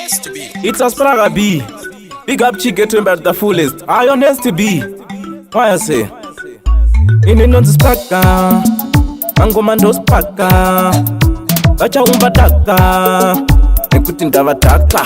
It's a Spraga B. Big up Chike to him at the fullest. I honest to be. Why I say? In the nonsense paka. Mangomandos paka. Acha umbataka. Ekutinda vataka.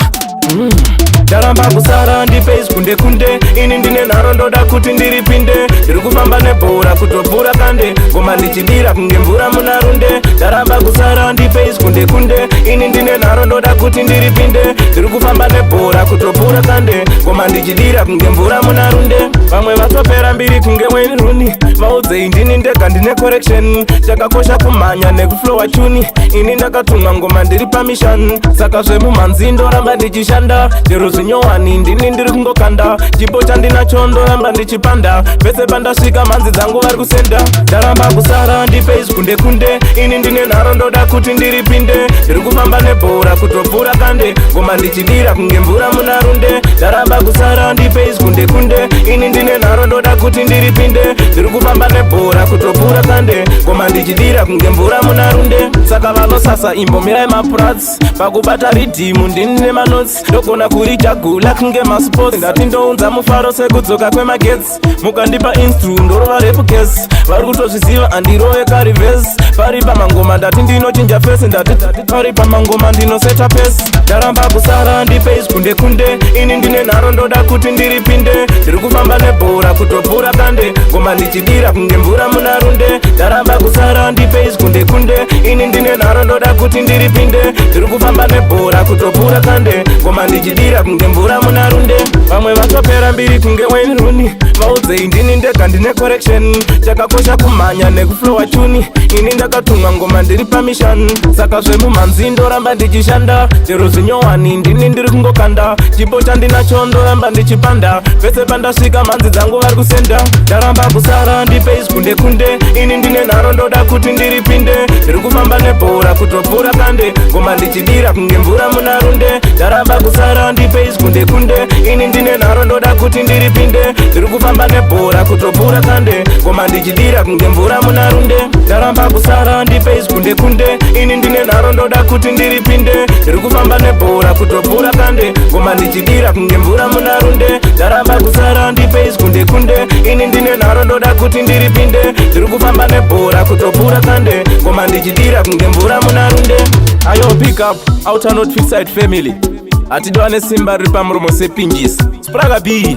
Daramba kusara ndipace kunde kunde. Ini ndine narondoda kuti ndiripinde. Ndiri kufamba nebhora kutobhura kande. Ngoma ndichidira kunge mvura munarunde. Daramba kusara ndipace kunde kunde. Ini ndine narondoda kuti ndiripinde. Ndiri kufamba nebhora kutobhura kande. Ngoma ndichidira kunge mvura munarunde. Vamwe vatopera mbiri kunge Wayne Rooney. Vaudze indini ndega ndine correction. Chakakosha kumhanya nekuflowa tuni. Ini ndakatumwa ngoma ndiri pamishan. Saka zvemumanzi ndoramba ndichishanda. Chero zinyowani ndini ndiri kungokanda. Chipo chandinacho ndoramba ndichipanda. Pese pandasvika manzi dzangu vari kusenda. Ndaramba kusara ndipace kunde kunde. Ini ndine nharo ndoda kuti ndiripinde. Ndiri kufamba nebhora kutobvura kande. Ngoma ndichidira kunge mvura munarunde. Ndaramba kusara ndipace kunde kunde. Ini ndine nharo ndoda kuti ndiripinde. Ndiri kufamba nebhora kutobvura kande. Ngoma ndichidira kunge mvura munarunde. Saka vanosasa imbomirai maprats. Pakubata ridhimu ndini nemanotsi. Ndogona kurijagula kunge masports. Ndati ndounza mufaro sekudzoka kwemagetsi. Mukandipa instru ndorova repukesi. Vari kutozviziva andirove karivesi. Pari pamangoma ndati ndinochinja fesi. Ndati pari pamangoma ndinoseta pesi. Ndaramba kusara ndipace kunde kunde. Ini ndine nharo ndoda kuti ndiripinde. Ndiri kufamba nebhora kutobhura kande. Ngoma ndichidira kunge mvura munarunde. Ndaramba kusara ndipace kunde kunde. Ini ndine nharo ndoda kuti ndiripinde. Ndiri kufamba nebhora kutobhura kande. Ngoma ndichidira kunge mvura munarunde. Vamwe vatopera mbiri kunge Wayne Rooney. Vaudze indini ndega ndine correction. Chakakosha kumhanya nekuflowa tuni. Ini ndakatumwa ngoma ndiri pamishan. Saka zvemumanzi ndoramba ndichishanda. Chero zinyowani ndini ndiri kungokanda. Chipo chandinacho ndoramba ndichipanda. Pese pandasvika manzi dzangu vari kusenda. Ndaramba kusara ndipace kunde kunde. Ini ndine nharo ndoda kuti ndiripinde. Ndiri kufamba nebhora kutobvura kande. Ngoma ndichidira kunge mvura munarunde. Ndaramba kusara ndipace kunde kunde. Ini ndine nharo ndoda kuti ndiripinde. Ndiri kufamba nebhora kutobvura kande. Ngoma ndichidira kunge mvura munarunde. Ndaramba kusara ndipace kunde kunde. Ini ndine nharo ndoda kuti ndiripinde. Ndiri kufamba nebhora kutobvura kande. Ngoma ndichidira kunge mvura munarunde. Ndaramba kusara ndipace kunde kunde. Ini ndine nharo ndoda kuti ndiripinde. Ndiri kufamba nebhora kutobvura kande. Ngoma ndichidira kunge mvura munarunde. Ayo pick up outer north side family. Atidoane simba riri pamuromo sepinjisi. Spraga B.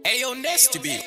Ayo Nest to be.